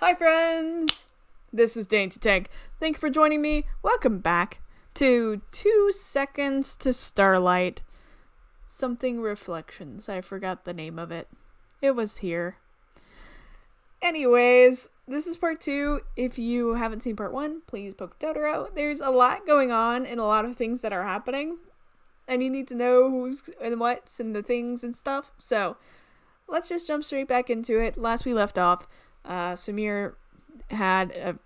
Hi friends! This is Dainty Tank. Thank you for joining me. Welcome back to 2 Seconds to Starlight. Something Reflections. I forgot the name of it. It was here. Anyways, this is part 2. If you haven't seen part 1, please poke Totoro. There's a lot going on and a lot of things that are happening. And you need to know who's and what's and the things and stuff. So, let's just jump straight back into it. Last we left off, Sumire had a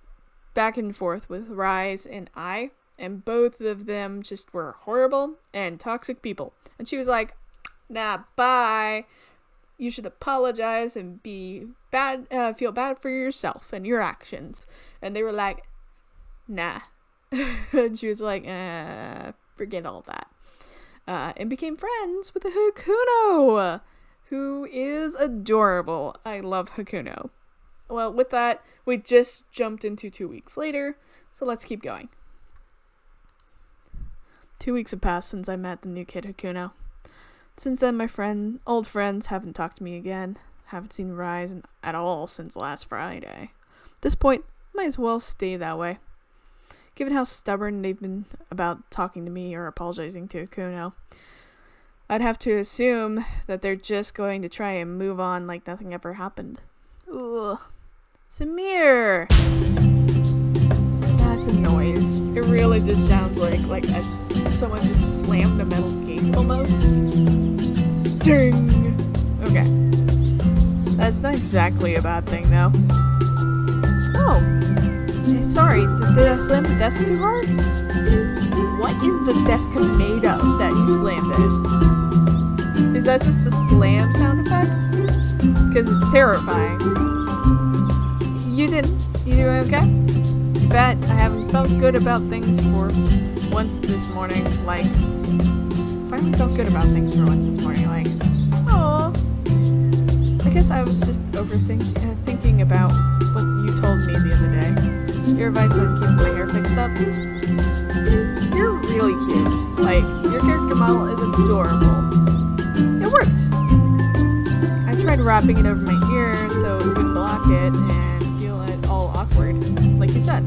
back and forth with Rise and I, and both of them just were horrible and toxic people. And she was like, nah, bye. You should apologize and be bad, feel bad for yourself and your actions. And they were like, nah. And she was like, forget all that. And became friends with the Hakuno, who is adorable. I love Hakuno. Well, with that, we just jumped into 2 weeks later, so let's keep going. 2 weeks have passed since I met the new kid Hakuno. Since then, my old friends haven't talked to me again. Haven't seen Rise at all since last Friday. At this point, might as well stay that way. Given how stubborn they've been about talking to me or apologizing to Hakuno, I'd have to assume that they're just going to try and move on like nothing ever happened. Ugh. Sumire! That's a noise. It really just sounds like someone just slammed a metal gate almost. Just ding! Okay. That's not exactly a bad thing though. Oh! Sorry, did I slam the desk too hard? What is the desk made of that you slammed it? Is that just the slam sound effect? Because it's terrifying. You doing okay? Bet I haven't felt good about things for once this morning. Finally felt good about things for once this morning. Aww. I guess I was just thinking about what you told me the other day. Your advice on keeping my hair fixed up. You're really cute. Your character model is adorable. It worked. I tried wrapping it over my ear so it wouldn't block it and feel it all awkward, like you said.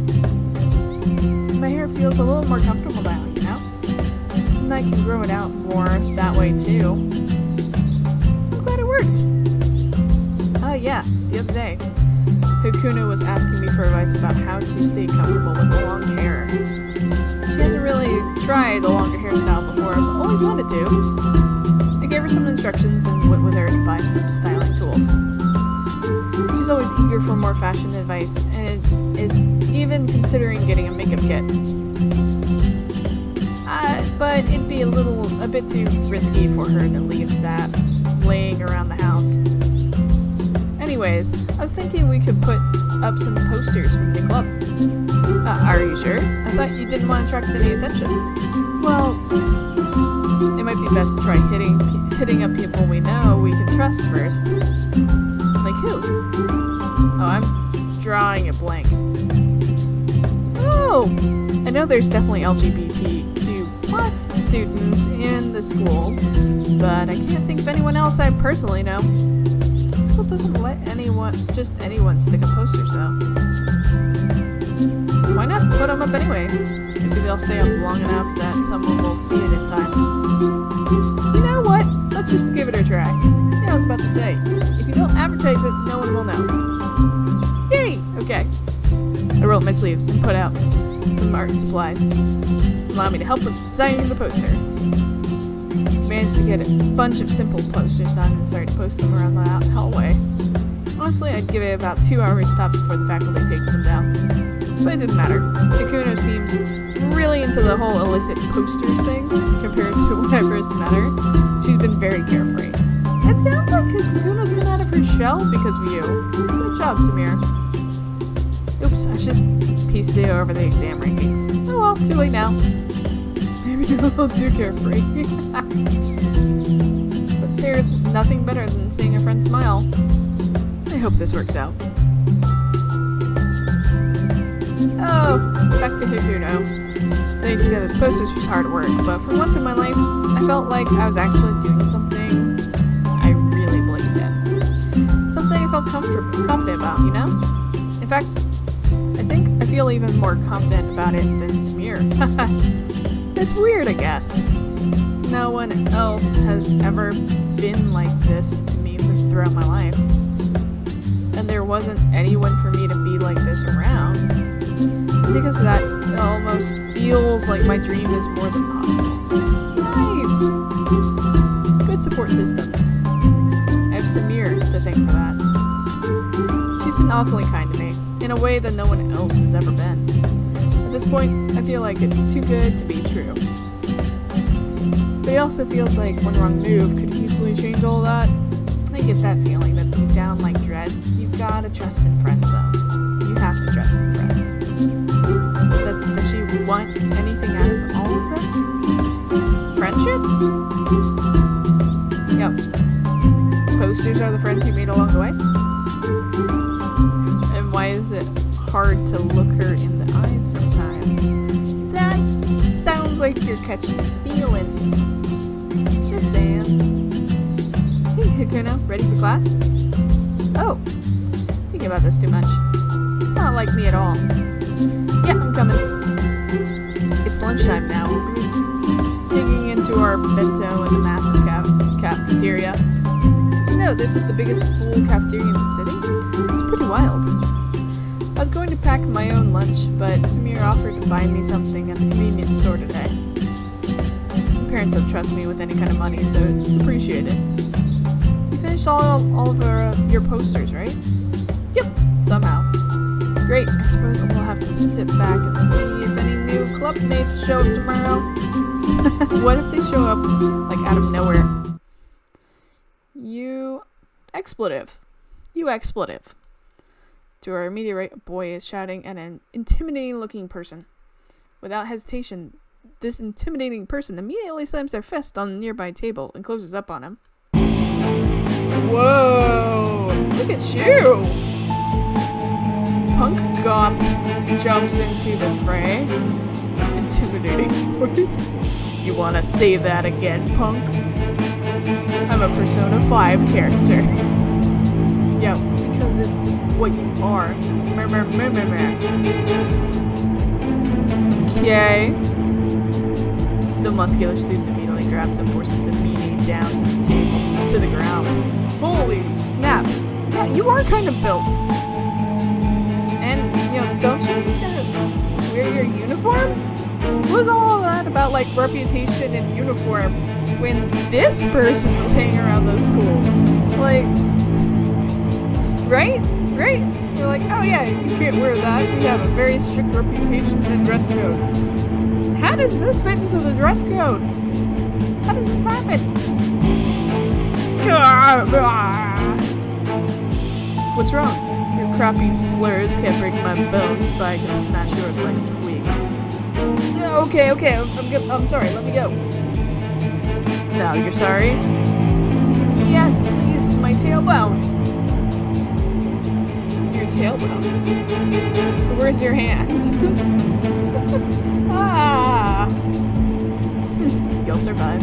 My hair feels a little more comfortable now, you know? And I can grow it out more that way too. I'm glad it worked. Oh yeah, the other day, Hakuno was asking me for advice about how to stay comfortable with the long hair. She hasn't really tried the longer hairstyle before, but always wanted to. I gave her some instructions and went with her to buy some styling tools. She's always eager for more fashion advice and is even considering getting a makeup kit. But it'd be a bit too risky for her to leave that laying around the house. Anyways, I was thinking we could put up some posters from the club. Are you sure? I thought you didn't want to attract any attention. Well, it might be best to try hitting up people we know we can trust first. Like who? Oh, I'm drawing a blank. Oh! I know there's definitely LGBTQIA+ students in the school, but I can't think of anyone else I personally know. The school doesn't let anyone stick up posters though. Why not put them up anyway? Maybe they'll stay up long enough that someone will see it in time. You know what? Let's just give it a try. Yeah, I was about to say, if you don't advertise it, no one will know. Yay! Okay. I rolled my sleeves and put out some art supplies. Allow me to help with designing the poster. Managed to get a bunch of simple posters done and started to post them around the hallway. Honestly, I'd give it about 2 hours tops before the faculty takes them down. But it didn't matter. Hakuno seems really into the whole illicit posters thing compared to when I first met her. She's been very carefree. It sounds like Hakuno's come out of her shell because of you. Good job, Sumire. Oops, I just pieced it over the exam rankings. Oh well, too late now. Maybe a little too carefree. But there's nothing better than seeing a friend smile. I hope this works out. Oh, back to Hakuno. Putting together the posters was hard work, but for once in my life, I felt like I was actually doing something I really believed in. Something I felt confident about, you know? In fact, I feel even more confident about it than Sumire. It's weird, I guess. No one else has ever been like this to me throughout my life. And there wasn't anyone for me to be like this around. Because of that, it almost feels like my dream is more than possible. Nice! Good support systems. I have Sumire to thank for that. She's been awfully kind to me, in a way that no one else has ever been. At this point, I feel like it's too good to be true. But it also feels like one wrong move could easily change all that. I get that feeling that deep down like dread, you gotta trust in friends though. You have to trust in friends. Does she want anything out of all of this? Friendship? Yep. Posters are the friends you made along the way? And why is it hard to look her in the eyes sometimes? That sounds like you're catching feelings. Just saying. Hey, Hakuno, ready for class? Oh, thinking about this too much. It's not like me at all. Yeah, I'm coming. It's lunchtime now. We'll be digging into our bento in the massive cafeteria. Did you know this is the biggest school cafeteria in the city? It's pretty wild. I was going to pack my own lunch, but Sumire offered to buy me something at the convenience store today. My parents don't trust me with any kind of money, so it's appreciated. You finished all of your posters, right? Yep, somehow. Great, I suppose we'll have to sit back and see if any new club mates show up tomorrow. What if they show up, like, out of nowhere? You expletive. To our immediate right, a boy is shouting at an intimidating-looking person. Without hesitation, this intimidating person immediately slams their fist on the nearby table and closes up on him. Whoa! Look at you! Punk goth jumps into the fray. Intimidating voice. You wanna say that again, punk? I'm a Persona 5 character. Yeah, because it's what you are. Okay. The muscular student immediately grabs and forces the meanie down to the table, to the ground. Holy snap! Yeah, you are kind of built. And, don't you need to wear your uniform? What was all of that about, like, reputation and uniform when this person was hanging around the school? Like, right? You're like, oh yeah, you can't wear that. We have a very strict reputation and dress code. How does this fit into the dress code? How does this happen? What's wrong? Your crappy slurs can't break my bones, but I can smash yours like a twig. Okay, I'm sorry, let me go. No, you're sorry? Yes, please, my tailbone. Your tailbone? Where's your hand? You'll survive.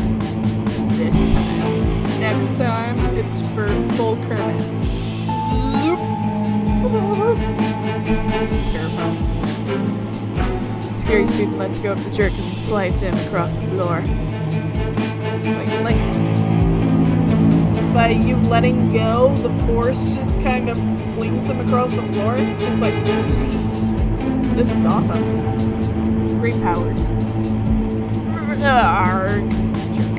This time. Next time, it's for full Kermit. It's terrifying. Scary student lets go of the jerk and slides him across the floor. Like, by you letting go, the force just kind of flings him across the floor. Just like, this is awesome. Great powers. Arrgh. Jerk.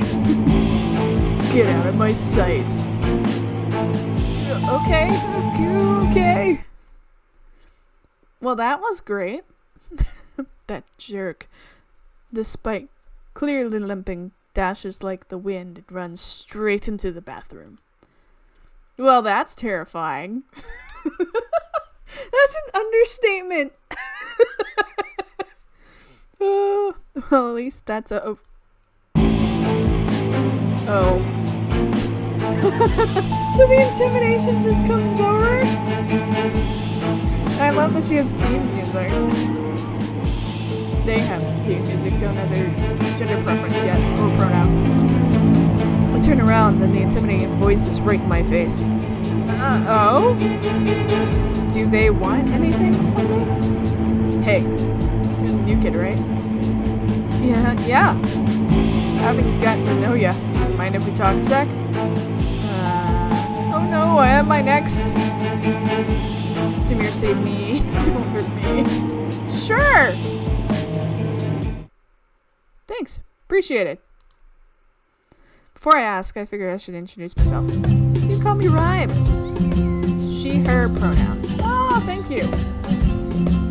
Get out of my sight. Okay. Well, that was great. That jerk, despite clearly limping, dashes like the wind and runs straight into the bathroom. Well, that's terrifying. That's an understatement. Well, at least that's a... Oh. So the intimidation just comes over? I love that she has theme music. They have theme music, don't have their gender preference yet, or pronouns. I turn around, and the intimidating voice is right in my face. Oh? Do they want anything from me? Hey, you're the new kid, right? Yeah. I haven't gotten to know ya. Mind if we talk a sec? Oh no, am I next? Sumire, save me. Don't hurt me. Sure! Thanks. Appreciate it. Before I ask, I figure I should introduce myself. You can call me Rhyme. She, her pronouns. Oh, thank you.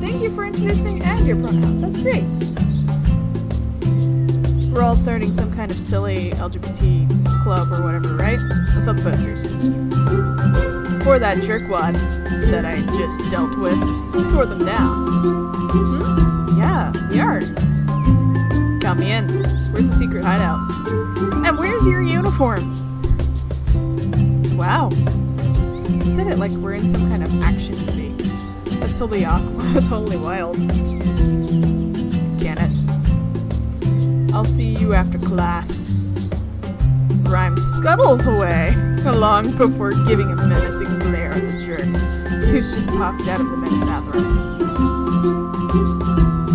Thank you for introducing and your pronouns. That's great. We're all starting some kind of silly LGBT club or whatever, right? I saw the posters. Before that jerkwad that I just dealt with tore them down. Yeah, we are. Got me in. Where's the secret hideout? And where's your uniform? Wow. She said it like we're in some kind of action movie. That's totally awkward. Totally wild. Can it? I'll see you after class. Rhyme scuttles away, long before giving a menacing glare at the jerk, who's just popped out of the men's bathroom.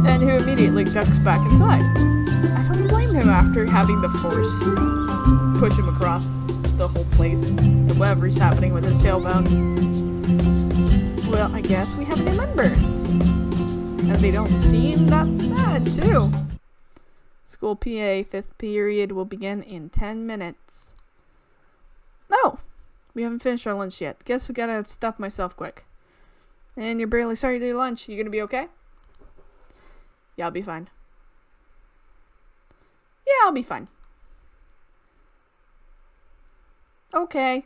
And who immediately ducks back inside. I don't blame him after having the force push him across the whole place, and whatever's happening with his tailbone. Well, I guess we have a new member. And they don't seem that bad, too. School PA, 5th period will begin in 10 minutes. Oh! We haven't finished our lunch yet. Guess we gotta stuff myself quick. And you're barely starting your lunch. You gonna be okay? Yeah, I'll be fine. Yeah, I'll be fine. Okay.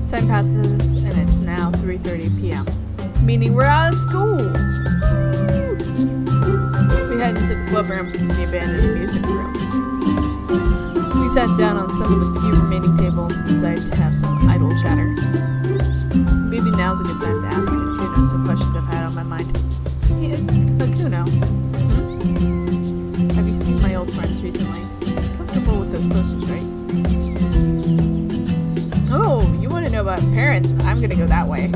Time passes, and it's now 3:30 p.m. Meaning we're out of school! Woo! We head into the club room, the abandoned music room. We sat down on some of the few remaining tables and decided to have some idle chatter. Maybe now's a good time to ask Hakuno some questions I've had on my mind. Hey, Hakuno. Have you seen my old friends recently? Comfortable with those posters, right? Oh, you want to know about parents? I'm gonna go that way.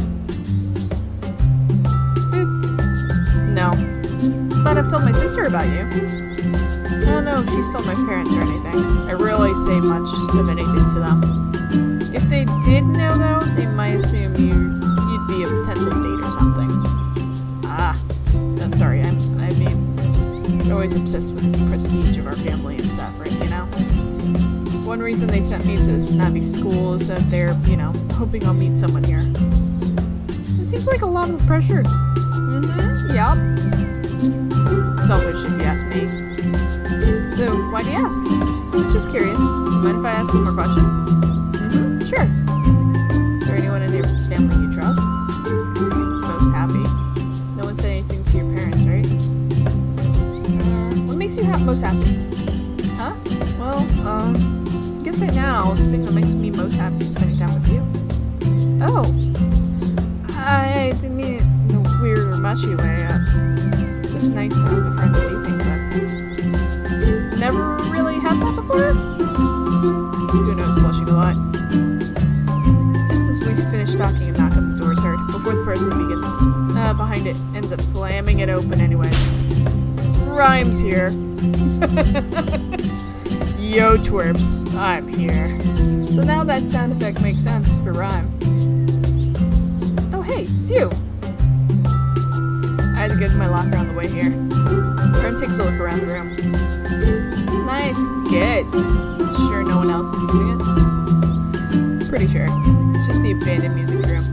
No. But I've told my sister about you. I don't know if she's told my parents or anything. I rarely say much of anything to them. If they did know, though, they might assume you'd be a potential date or something. Sorry, I mean, always obsessed with the prestige of our family and stuff, right, you know? One reason they sent me to this snappy school is that they're, hoping I'll meet someone here. It seems like a lot of pressure. Yup. Selfish, if you ask me. So, why do you ask? Just curious. Mind if I ask one more question? Sure. Is there anyone in your family you trust? Makes you most happy? No one said anything to your parents, right? What makes you most happy? Huh? Well, I guess right now, the thing that makes me most happy is spending time with you. Oh. I didn't mean it in a weird or mushy way. It's just nice to have a friend to do things with. Never really had that before? Who knows, blushing a lot. Just as we finish talking, a knock on the door's heard, before the person begins behind it ends up slamming it open anyway. Rhyme's here. Yo, twerps, I'm here. So now that sound effect makes sense for Rhyme. Oh, hey, it's you. I had to get to my locker on the way here. Rhyme takes a look around the room. Nice kid. Sure no one else is using it? Pretty sure. It's just the abandoned music room.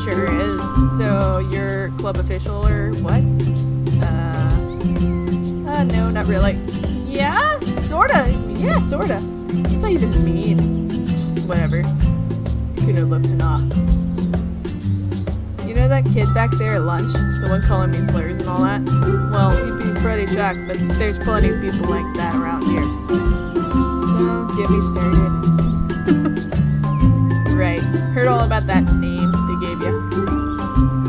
Sure is. So, you're club official or what? No, not really. Yeah? Sorta. Yeah, sorta. What's that even mean? Just whatever. Hakuno looks in awe. You know that kid back there at lunch? The one calling me slurs and all that? Well, you'd be pretty shocked, but there's plenty of people like that around here. Don't get me started. Right. Heard all about that name they gave you.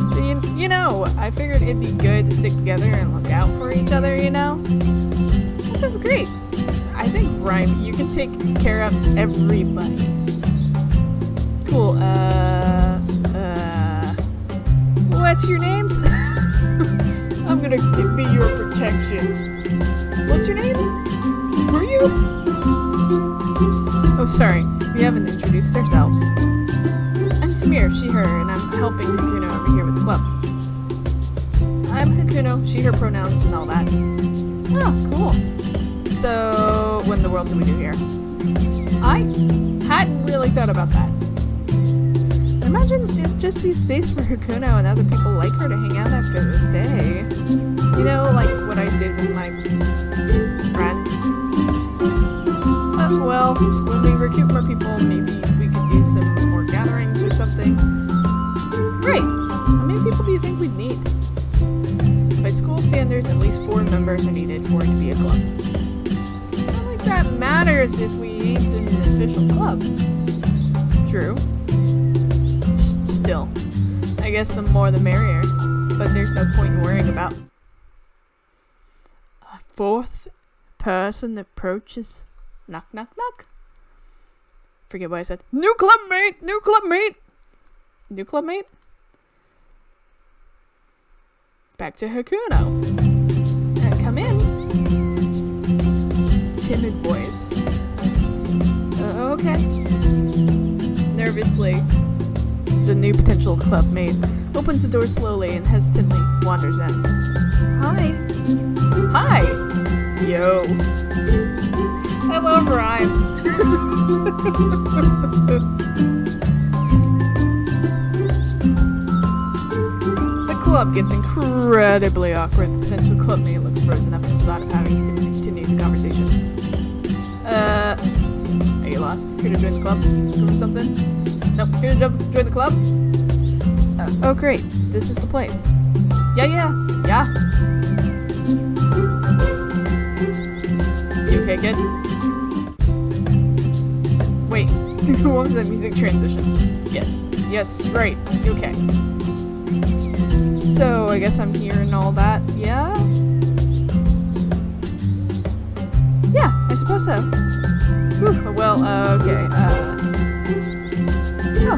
So, you know, I figured it'd be good to stick together and look out for each other, you know? That sounds great. I think, Rhyme, you can take care of everybody. cool. What's your names? I'm gonna be your protection. What's your names? Who are you? Oh, sorry. We haven't introduced ourselves. I'm Sumire, she, her, and I'm helping Hakuno over here with the club. I'm Hakuno, she, her pronouns, and all that. Oh, cool. So, what in the world do we do here? I hadn't really thought about that. Imagine it'd just be space for Hakuno and other people like her to hang out after the day. You know, like what I did with my friends. Well, when we recruit more people, maybe we could do some more gatherings or something. Great! How many people do you think we'd need? By school standards, at least 4 members are needed for it to be a club. Not like that matters if we ain't an official club. True. Still, I guess the more the merrier, but there's no point in worrying about. A 4th person approaches. Knock, knock, knock. Forget what I said. New club mate! New club mate! New club mate? Back to Hakuno. Come in. Timid voice. Okay. Nervously, the new potential club mate opens the door slowly and hesitantly wanders in. Hi. Hi. Yo. I love rhyme. The club gets incredibly awkward. The potential club mate looks frozen up at the thought of having to continue the conversation. Are you lost? Here to join the club? Looking for something? Nope, here to join the club? Oh great, this is the place. Yeah. You okay, kid? Wait, what was that music transition? Yes, right, you okay. So, I guess I'm here and all that, yeah? Yeah, I suppose so. Whew, well, okay, Oh,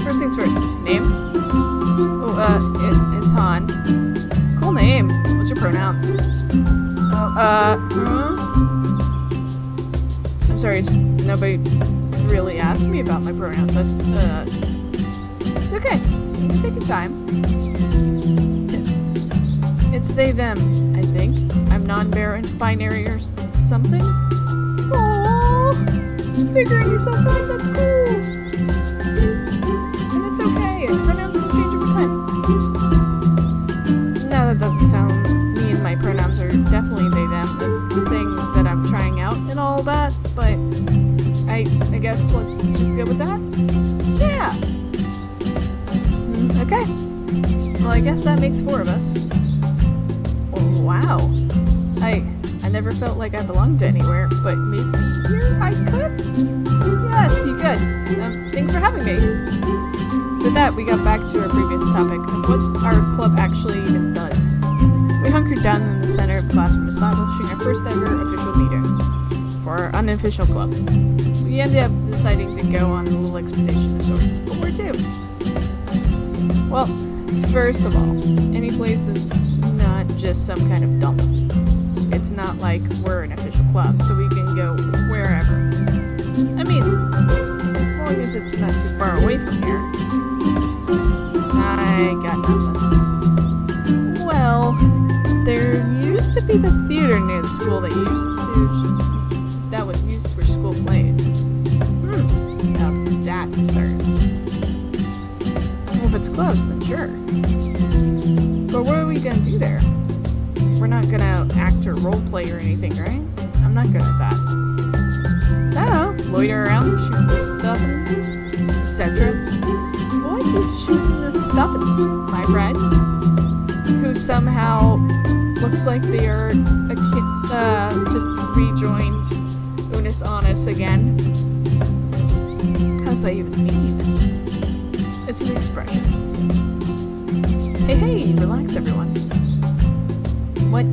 first things first. Name? Oh, it's Han. Cool name. What's your pronouns? I'm sorry, it's just nobody really asked me about my pronouns. That's, it's okay. Take your time. It's they, them, I think. I'm non-binary or something. Aww. Figuring yourself out, that's cool. Okay, pronouns can change over time. No, that doesn't sound me, and my pronouns are definitely they, them. That's the thing that I'm trying out and all that, but I guess let's just go with that. Yeah. Okay. Well, I guess that makes 4 of us. Oh, wow. I never felt like I belonged to anywhere, but maybe here I could? Yes, you could. Thanks for having me. With that, we got back to our previous topic of what our club actually even does. We hunkered down in the center of the classroom, establishing our first ever official meeting for our unofficial club. We ended up deciding to go on a little expedition of sorts, but where to? Well, first of all, any place is not just some kind of dump. It's not like we're an official club, so we can go wherever. I mean, as long as it's not too far away from here. I got nothing. Well, there used to be this theater near the school that was used for school plays. Now that's a start. Well, if it's close, then sure. But what are we gonna do there? We're not gonna act or role play or anything, right? I'm not good at that. No, loiter around, shoot the stuff, etc. What is shooting the stuff, my friend? Who somehow looks like they are a kid, just rejoined Unis Honest again. How does that even mean? It's an expression. Hey, relax everyone. What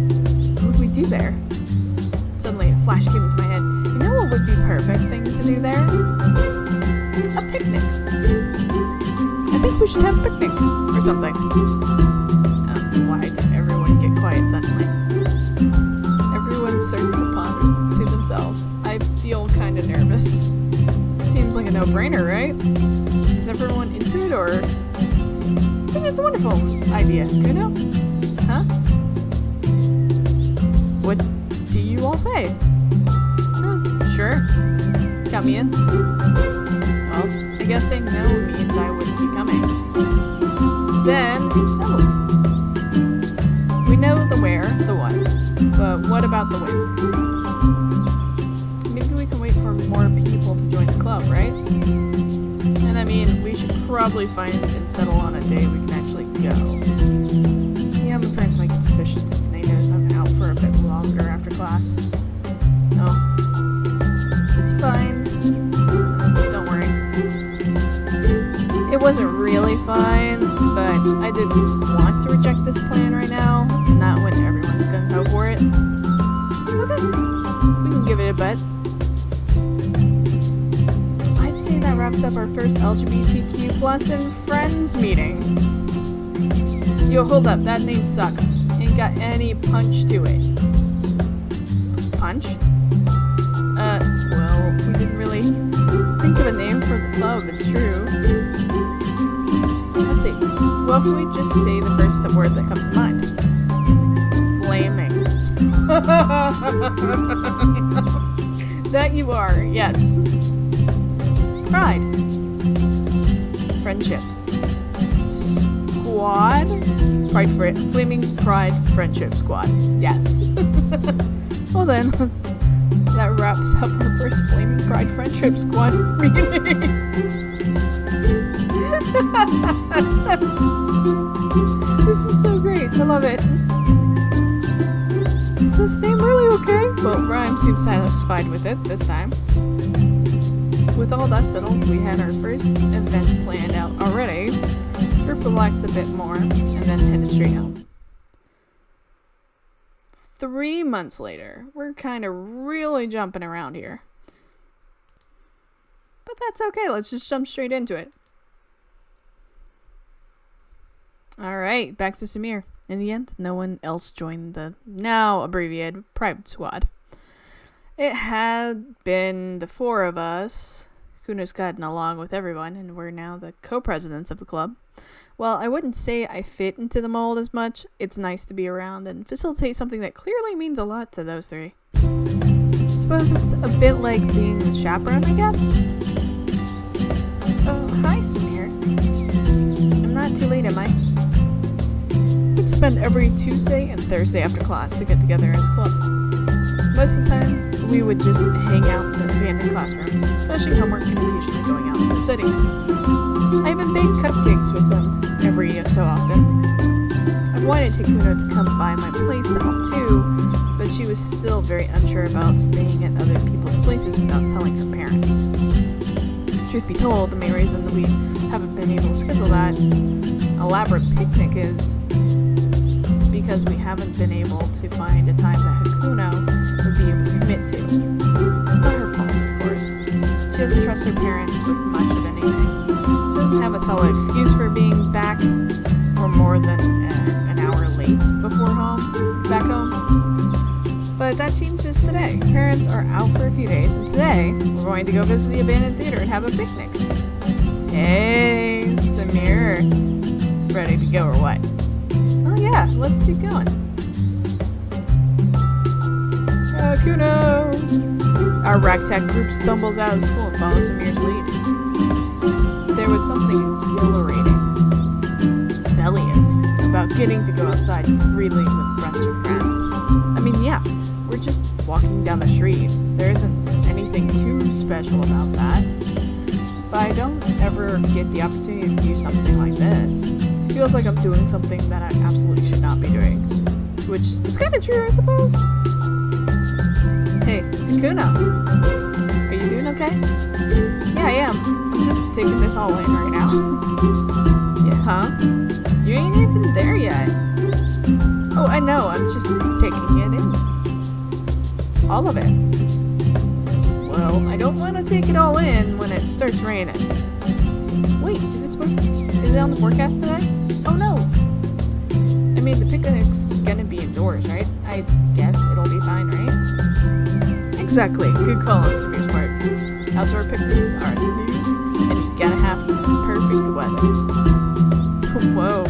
would we do there? Suddenly a flash came into my head. You know what would be perfect thing to do there? A picnic. I think we should have a picnic or something. Why did everyone get quiet suddenly? Everyone starts to ponder to themselves. I feel kind of nervous. Seems like a no-brainer, right? Is everyone into it, or? I think it's a wonderful idea, Kuno. Huh? What do you all say? Sure. Count me in. Well, I guess saying no means I wouldn't be coming. Then it's settled. We know the where, the what, but what about the when? Maybe we can wait for more people to join the club, right? And I mean, we should probably find and settle on a day we can actually go. Yeah, my parents might get suspicious if they notice I'm out for a bit longer after class. No. It's fine. Don't worry. It wasn't really fine, but I didn't want to reject this plan right now, not when everyone's gonna go for it. Okay, we can give it a bet. I'd say that wraps up our first LGBTQ+ and friends meeting. Yo, hold up, that name sucks. Ain't got any punch to it. Punch? Well, we didn't really think of a name for the club, it's true. Let's see. What if we just say the first word that comes to mind? Flaming. That you are, yes. Pride. Friendship. Squad? Flaming Pride Friendship Squad. Yes. Well then, that wraps up our first Flaming Pride Friendship Squad meeting. This is so great. I love it. Is this name really okay? Well, Rhyme seems satisfied with it this time. With all that settled, we had our first event planned out already. Group relaxed a bit more, and then headed straight home. 3 months later, we're kind of really jumping around here. But that's okay, let's just jump straight into it. Alright, back to Sumire. In the end, no one else joined the now abbreviated Pride Squad. It had been the 4 of us. Kuno's gotten along with everyone, and we're now the co-presidents of the club. While I wouldn't say I fit into the mold as much, it's nice to be around and facilitate something that clearly means a lot to those 3. I suppose it's a bit like being the chaperone, I guess? Oh, hi, Sumire. I'm not too late, am I? We'd spend every Tuesday and Thursday after class to get together as a club. Most of the time, we would just hang out in the abandoned classroom, finishing homework and occasionally going out to the city. I even bake cupcakes with them every so often. I've wanted Hakuno to come by my place to help too, but she was still very unsure about staying at other people's places without telling her parents. Truth be told, the main reason that we haven't been able to schedule that elaborate picnic is because we haven't been able to find a time that Hakuno would be able to commit to. It's not her fault, of course. She doesn't trust her parents with much of anything. She doesn't have a solid excuse for being back for more than an hour late back home. But that changes today. Parents are out for a few days, and today we're going to go visit the abandoned theater and have a picnic. Hey, Sumire. Ready to go or what? Oh yeah, let's get going. Hakuno! Our ragtag group stumbles out of school and follows Sumire's lead. There was something exhilarating, rebellious, about getting to go outside freely with a bunch of friends. I mean, yeah, we're just walking down the street. There isn't anything too special about that. But I don't ever get the opportunity to do something like this. It feels like I'm doing something that I absolutely should not be doing. Which is kind of true, I suppose. Hey, Hakuno. Are you doing okay? Yeah, I am. I'm just taking this all in right now. Yeah, huh? You ain't even there yet. Oh, I know. I'm just taking it in. All of it. What? though. I don't want to take it all in when it starts raining. Wait, is it on the forecast today? Oh no! I mean, the picnic's gonna be indoors, right? I guess it'll be fine, right? Exactly. Good call on Sumire's part. Outdoor picnics are a snooze, and you gotta have perfect weather. Whoa.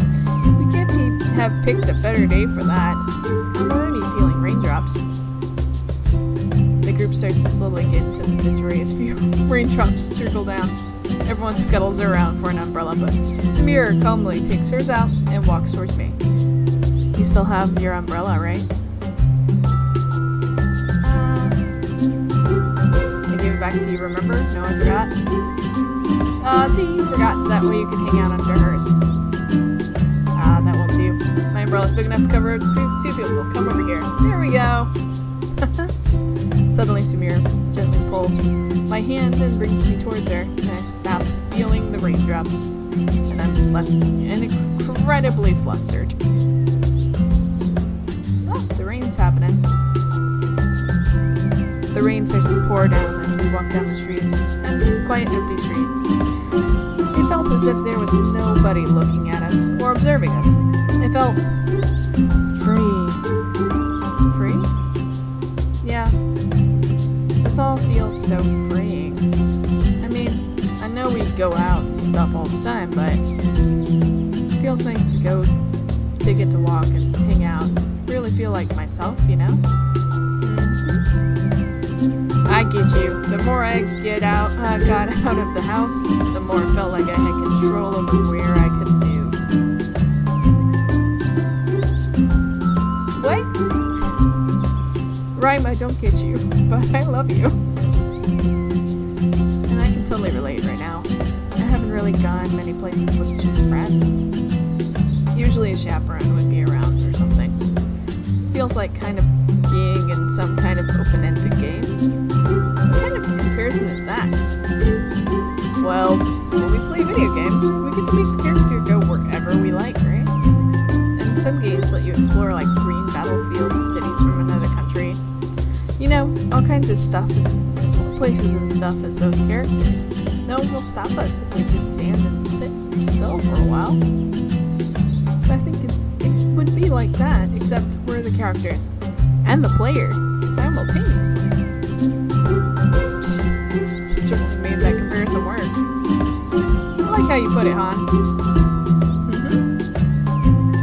We can't have picked a better day for that. I'm already feeling raindrops. The group starts to slowly get into the misery as few raindrops trickle down. Everyone scuttles around for an umbrella, but Sumire calmly takes hers out and walks towards me. You still have your umbrella, right? I gave it back to you, remember? No, I forgot. See, you forgot, so that way you can hang out under hers. That won't do. My umbrella's big enough to cover two people. Come over here. There we go. Suddenly, Sumire gently pulls my hand and brings me towards her, and I stop feeling the raindrops, and I'm left incredibly flustered. Oh, the rain's happening. The rain starts to pour down as we walk down the street, and quite an empty street. It felt as if there was nobody looking at us or observing us. It felt free. Free? Yeah. This all feels so freeing. I mean, I know we go out and stuff all the time, but it feels nice to get to walk and hang out. Really feel like myself, you know? I get you. The more I got out of the house, the more it felt like I had control over where I could move. What? Rhyme, I don't get you, but I love you. And I can totally relate right now. I haven't really gone many places with just friends. Usually a chaperone would be around or something. Feels like kind of being in some kind of open-ended game. What kind of comparison is that? Well, when we play a video game, we get to make the character go wherever we like, right? And some games let you explore like green battlefields, cities from another country. You know, all kinds of stuff, places and stuff as those characters. No one will stop us if we just stand and sit still for a while. So I think it would be like that, except we're the characters and the player simultaneously. Certainly made that comparison work. I like how you put it, Han.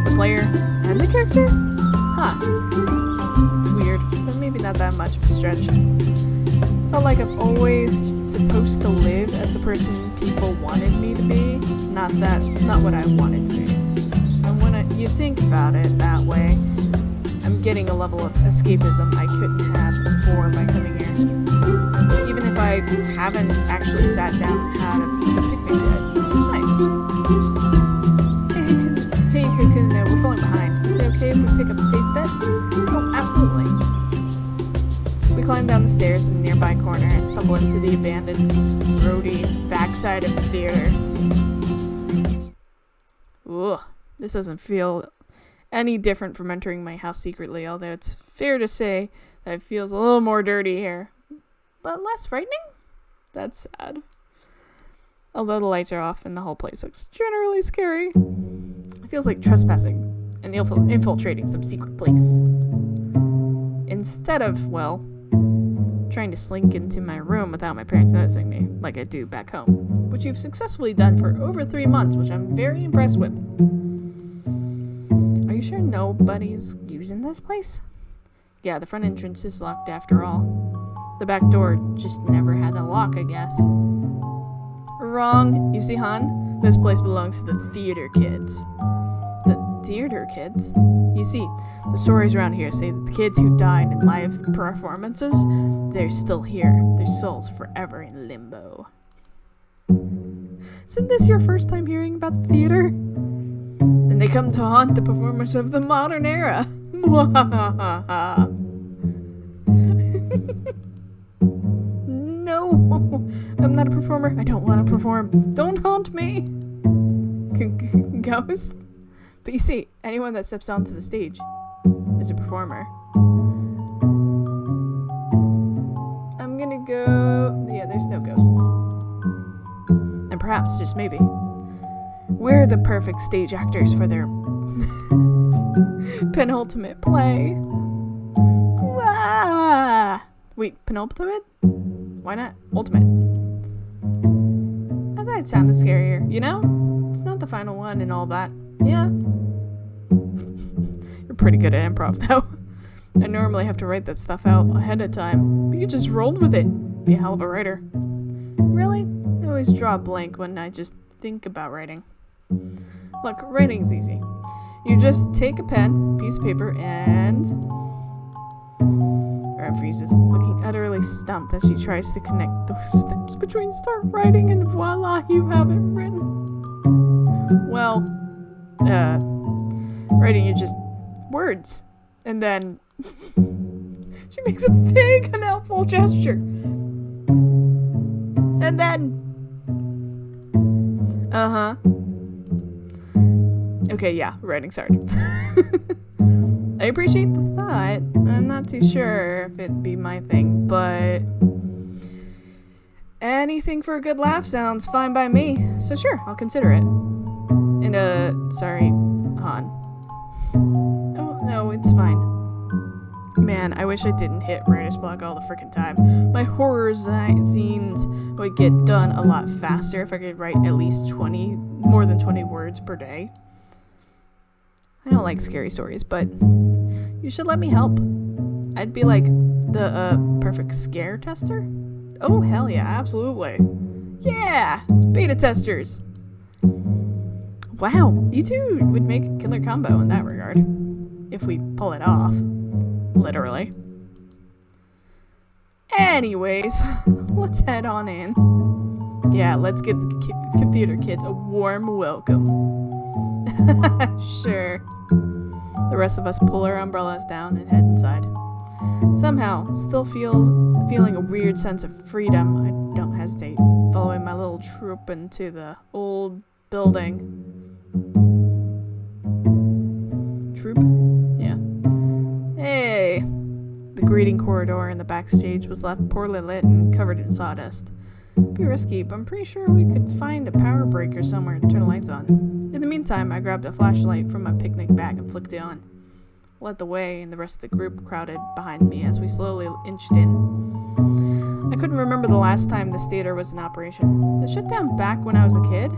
The player and the character? Huh. It's weird, but maybe not that much of a stretch. Felt like I'm always supposed to live as the person people wanted me to be, not what I wanted to be. And when you think about it that way, I'm getting a level of escapism I couldn't have before by coming here. Even if I haven't actually sat down and had a picnic yet. It's nice. Hey, Hakuno, we're falling behind. Is it okay if we pick up the pace bed? Oh, absolutely. We climb down the stairs in the nearby corner and stumble into the abandoned, roady backside of the theater. Ugh, this doesn't feel any different from entering my house secretly, although it's fair to say that it feels a little more dirty here. But less frightening? That's sad. Although the lights are off and the whole place looks generally scary. It feels like trespassing and infiltrating some secret place. Instead of, well, trying to slink into my room without my parents noticing me, like I do back home. Which you've successfully done for over 3 months, which I'm very impressed with. Are you sure nobody's using this place? Yeah, the front entrance is locked after all. The back door just never had a lock, I guess. Wrong. You see, Han? This place belongs to the theater kids. The theater kids? You see, the stories around here say that the kids who died in live performances, they're still here. Their souls forever in limbo. Isn't this your first time hearing about the theater? And they come to haunt the performers of the modern era. No, I'm not a performer. I don't want to perform. Don't haunt me. Ghost? But you see, anyone that steps onto the stage is a performer. I'm gonna there's no ghosts. And perhaps, just maybe, we're the perfect stage actors for their penultimate play. Ah! Wait, penultimate? Why not ultimate? I thought it sounded scarier, you know? It's not the final one and all that. Yeah. You're pretty good at improv, though. I normally have to write that stuff out ahead of time, but you just rolled with it. Be a hell of a writer. Really? I always draw a blank when I just think about writing. Look, writing's easy. You just take a pen, piece of paper, and... Rhyme freezes, looking utterly stumped as she tries to connect those steps between start writing and voila, you have it written. Well, writing is just words. And then she makes a big, unhelpful gesture. And then... Okay, yeah, writing's hard. I appreciate the thought. I'm not too sure if it'd be my thing, but... anything for a good laugh sounds fine by me. So sure, I'll consider it. And, sorry, Han. Oh, no, it's fine. Man, I wish I didn't hit writer's block all the freaking time. My horror zines would get done a lot faster if I could write at least more than 20 words per day. I don't like scary stories, but you should let me help. I'd be like the perfect scare tester. Oh, hell yeah, absolutely. Yeah, beta testers. Wow, you two would make a killer combo in that regard. If we pull it off. Literally. Anyways, let's head on in. Yeah, let's give the theater kids a warm welcome. Sure. The rest of us pull our umbrellas down and head inside. Somehow, still feeling a weird sense of freedom, I don't hesitate, following my little troop into the old building. Troop? Yeah. Hey! The greeting corridor in the backstage was left poorly lit and covered in sawdust. Be risky, but I'm pretty sure we could find a power breaker somewhere to turn the lights on. In the meantime, I grabbed a flashlight from my picnic bag and flicked it on. Led the way, and the rest of the group crowded behind me as we slowly inched in. I couldn't remember the last time this theater was in operation. It shut down back when I was a kid?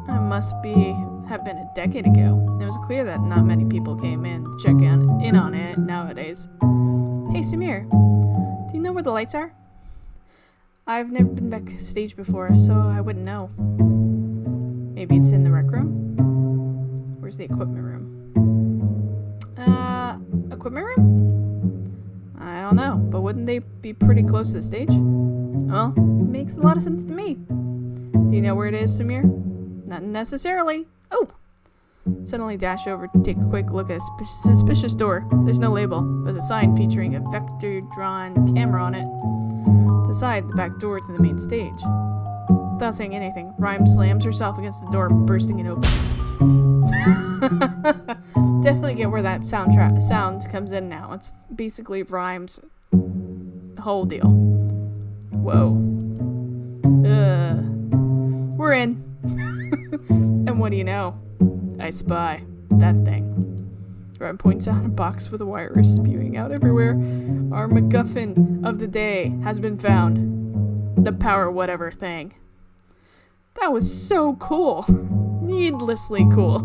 It must have been a decade ago. It was clear that not many people came in to check in on it nowadays. Hey, Sumire, do you know where the lights are? I've never been backstage before, so I wouldn't know. Maybe it's in the rec room? Where's the equipment room? Equipment room? I don't know, but wouldn't they be pretty close to the stage? Well, it makes a lot of sense to me. Do you know where it is, Sumire? Not necessarily. Oh! Suddenly dash over to take a quick look at a suspicious door. There's no label. There's a sign featuring a vector-drawn camera on it. To the side, the back door to the main stage. Without saying anything, Rhyme slams herself against the door, bursting it open. Definitely get where that sound comes in now. It's basically Rhyme's whole deal. Whoa. We're in. And what do you know? I spy that thing. Rhyme points out a box with a wire spewing out everywhere. Our MacGuffin of the day has been found. The power whatever thing. That was so cool. Needlessly cool.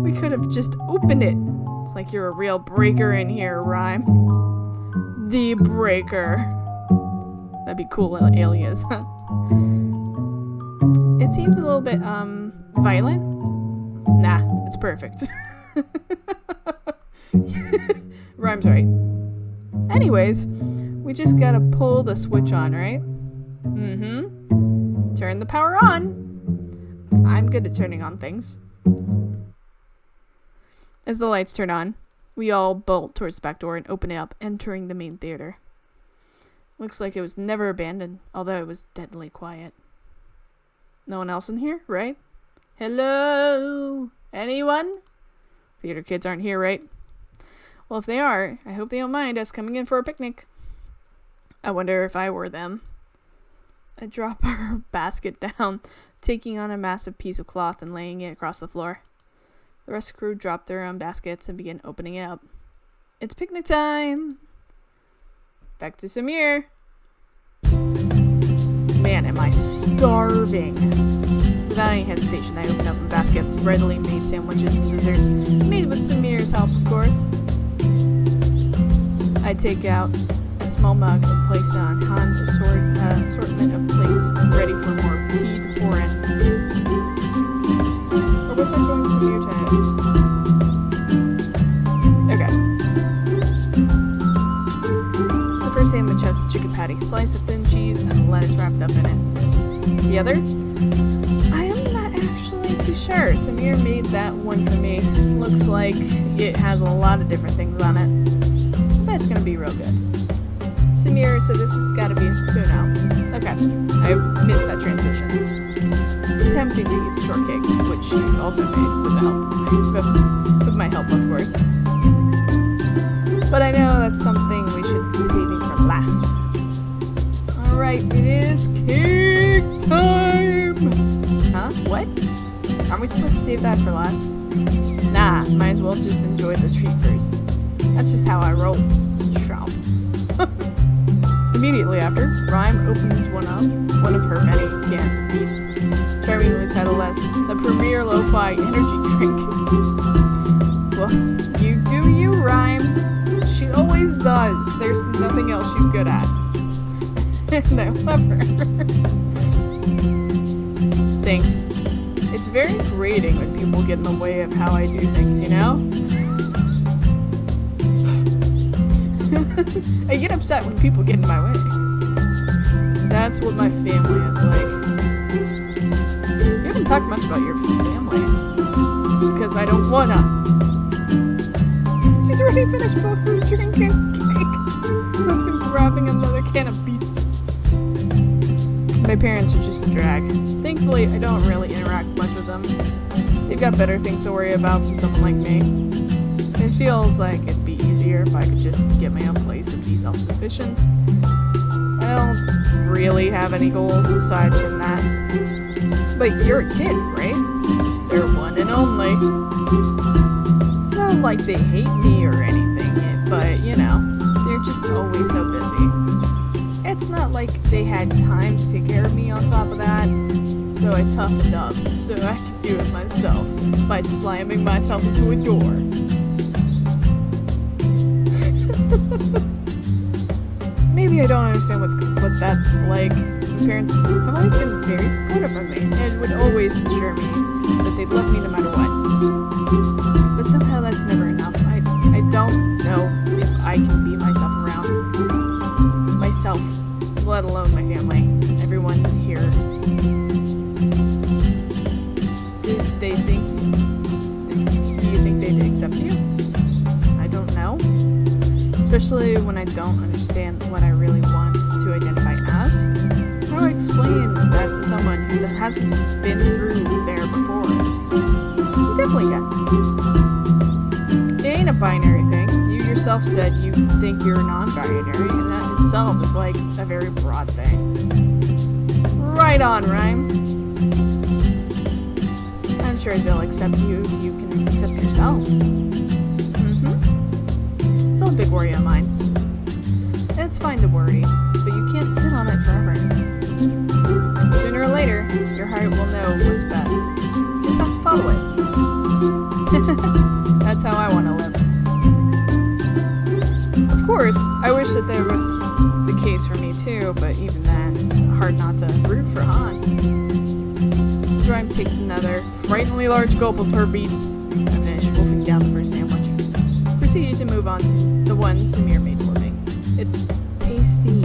We could have just opened it. It's like you're a real breaker in here, Rhyme. The Breaker. That'd be cool, alias, huh? It seems a little bit, violent. Nah, it's perfect. Rhyme's right. Anyways, we just gotta pull the switch on, right? Mm-hmm. Turn the power on. I'm good at turning on things. As the lights turn on, we all bolt towards the back door and open it up, entering the main theater. Looks like it was never abandoned, although it was deadly quiet. No one else in here, right? Hello? Anyone? Theater kids aren't here, right? Well, if they are, I hope they don't mind us coming in for a picnic. I wonder if I were them. I drop our basket down, taking on a massive piece of cloth and laying it across the floor. The rest of the crew drop their own baskets and begin opening it up. It's picnic time! Back to Sumire. Man, am I starving. Without any hesitation, I open up a basket of readily made sandwiches and desserts, made with Sumire's help, of course. I take out a small mug and place it on Han's assortment of plates, ready for more tea to pour in. Or was I going Sumire to... Okay. The first sandwich has a chicken patty, slice of thin cheese, and lettuce wrapped up in it. The other? I am not actually too sure. Sumire made that one for me. Looks like it has a lot of different things on it. But it's gonna be real good. Sumire, so this has gotta be a Hakuno. Okay, I missed that transition. It's tempting to eat the shortcakes, which she also made with my help, of course. But I know that's something we should be saving for last. Alright, it is cake time! Huh? What? Aren't we supposed to save that for last? Nah, might as well just enjoy the treat first. That's just how I roll. Shroud. Immediately after, Rhyme opens one of her many cans of beans, charmingly titled as the Premier Lo-Fi Energy Drink. Well, you do you, Rhyme. She always does. There's nothing else she's good at. And I love her. Thanks. It's very grating when people get in the way of how I do things, you know? I get upset when people get in my way. That's what my family is like. You haven't talked much about your family. It's because I don't wanna. She's already finished both her drinking cake. Has been grabbing another can of beets. My parents are just a drag. Thankfully, I don't really interact much with them. They've got better things to worry about than someone like me. It feels like it'd be easier if I could just get my own place and be self-sufficient. I don't really have any goals aside from that. But you're a kid, right? They're one and only. It's not like they hate me or anything, but, you know, they're just always so busy. It's not like they had time to take care of me on top of that. So I toughened up so I could do it myself by slamming myself into a door. Maybe I don't understand what that's like. My parents have always been very supportive of me and would always assure me that they'd love me no matter what. But somehow that's never enough. I don't know if I can be myself around myself, let alone my family, everyone here. Do you think they'd accept you? I don't know. Especially when I don't understand what I really want to identify as. How do I explain that to someone who hasn't been through there before? You definitely can. It ain't a binary thing. You yourself said you think you're non-binary, and that itself is like a very broad thing. Right on, Rhyme. I'm sure they'll accept you if you can accept yourself. Still a big worry of mine. It's fine to worry, but you can't sit on it forever. Sooner or later, your heart will know what's best. You just have to follow it. That's how I want to live. Of course, I wish that there was the case for me too, but even then, it's hard not to root for Han. Rhyme takes another frighteningly large gulp of her beets and finish wolfing down the first sandwich. Proceed to move on to the one Sumire made for me. It's tasty.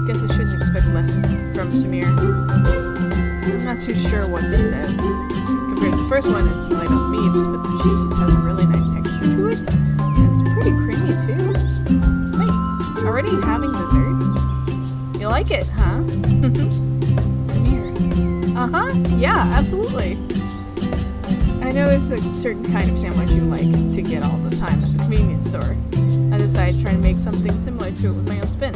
Guess I shouldn't expect less from Sumire. I'm not too sure what's in this. Compared to the first one, it's light on meats, but the cheese has a really nice texture to it. And it's pretty creamy too. Wait, already having dessert? You like it, huh? Sumire. Uh-huh, yeah, absolutely. I know there's a certain kind of sandwich you like to get all the time at the convenience store. I decided to try to make something similar to it with my own spin.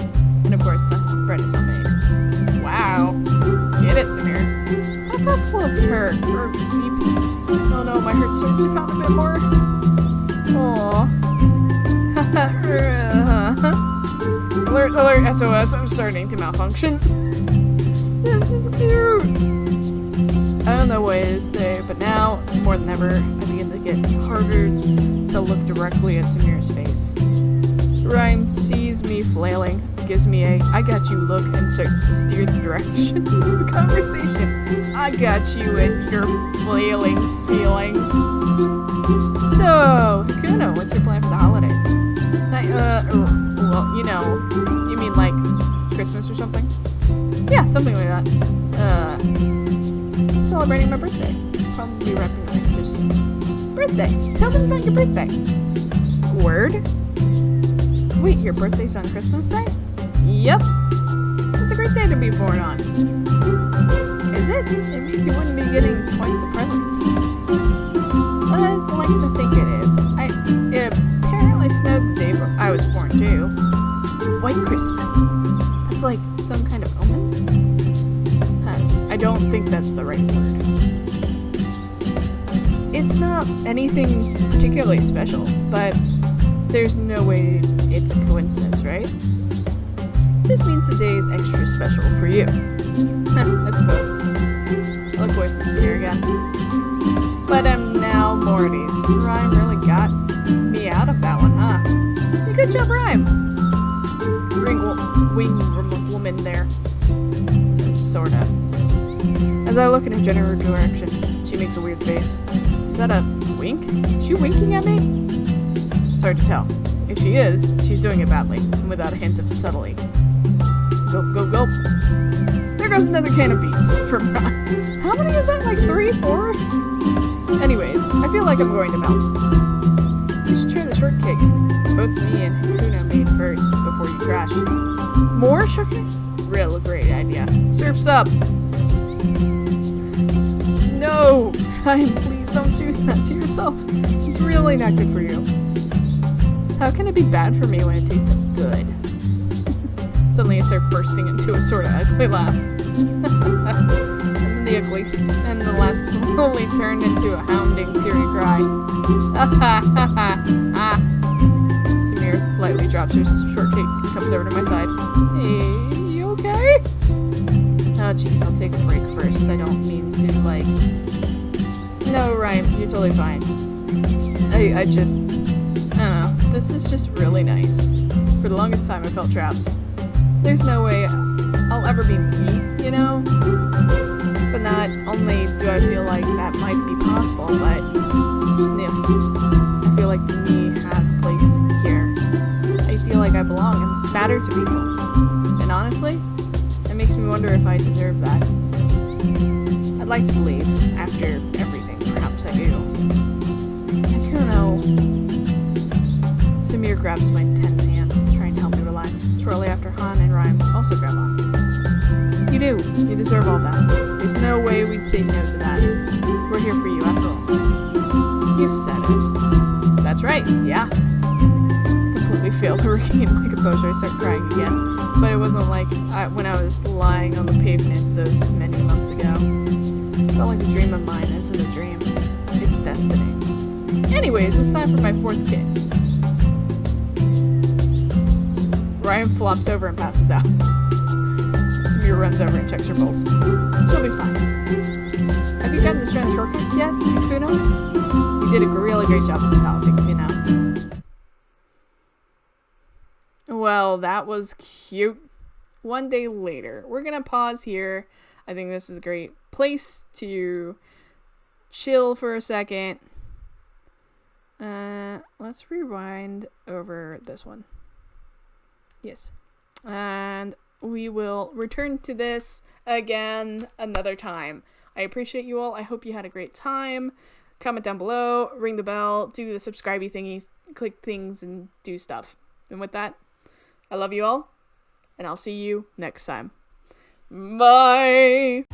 And of course, the bread is homemade. Wow. Get it, Sumire. I thought full of hurt or beep. Oh no, my heart certainly found a bit more. Aww. Alert, alert, SOS, I'm starting to malfunction. This is cute. I don't know what it is there, but now, more than ever, I begin to get harder to look directly at Sumire's face. Rhyme sees me flailing, gives me a I got you look, and starts to steer the direction of the conversation. I got you and your flailing feelings. So, Hakuno, what's your plan for the holidays? Well, you know, you mean like Christmas or something? Yeah, something like that. Celebrating my birthday. Probably wrapping my just birthday. Tell them about your birthday. Word? Wait, your birthday's on Christmas Day? Yep. It's a great day to be born on. Is it? It means you wouldn't be getting twice the presents. I'd like to think it is. It apparently snowed the day I was born too. White Christmas. That's like some kind of omen? I don't think that's the right word. It's not anything particularly special, but there's no way it's a coincidence, right? Just means the day is extra special for you. I suppose. I look away from Sumire again. But I'm now more at ease. Rhyme really got me out of that one, huh? Yeah, good job, Rhyme. Wing woman there. Sorta. As I look in her general direction, she makes a weird face. Is that a wink? Is she winking at me? It's hard to tell. If she is, she's doing it badly, and without a hint of subtlety. Gulp, gulp, gulp. There goes another can of beets from Rhyme. How many is that? Like 3, 4? Anyways, I feel like I'm going to melt. You should try the shortcake. Both me and Hakuno made first before you crashed. More sugar? Real great idea. Surf's up. No! Ryan, please don't do that to yourself. It's really not good for you. How can it be bad for me when it tastes so good? Suddenly I start bursting into a sort of ugly laugh. And the laugh slowly turned into a hounding, teary cry. Sumire lightly drops her shortcake and comes over to my side. Hey, you okay? Oh jeez, I'll take a break first. I don't mean to, like... No, Ryan, you're totally fine. I don't know. This is just really nice. For the longest time I felt trapped. There's no way I'll ever be me, you know? But not only do I feel like that might be possible, but sniff. I feel like me has a place here. I feel like I belong and matter to people. And honestly, it makes me wonder if I deserve that. I'd like to believe, after everything, perhaps I do. I don't know. Sumire grabs my tense hands, trying to help me relax. Shortly after, Han and Rhyme also grab on. You do. You deserve all that. There's no way we'd say no to that. We're here for you, after all. You said it. That's right, yeah. Completely failed to regain my composure. I start crying again. But it wasn't like when I was lying on the pavement those many months ago. It felt like a dream of mine isn't a dream. It's destiny. Anyways, it's time for my 4th kid. Ryan flops over and passes out. Sumire runs over and checks her pulse. She'll be fine. Have you gotten to try the shortcut yet, Hakuno? You did a really great job with the topics, you know. Well, that was cute. One day later. We're gonna pause here. I think this is a great place to chill for a second. Let's rewind over this one. Yes. And we will return to this again another time. I appreciate you all. I hope you had a great time. Comment down below, ring the bell, do the subscribey thingies, click things, and do stuff. And with that, I love you all, and I'll see you next time. Bye!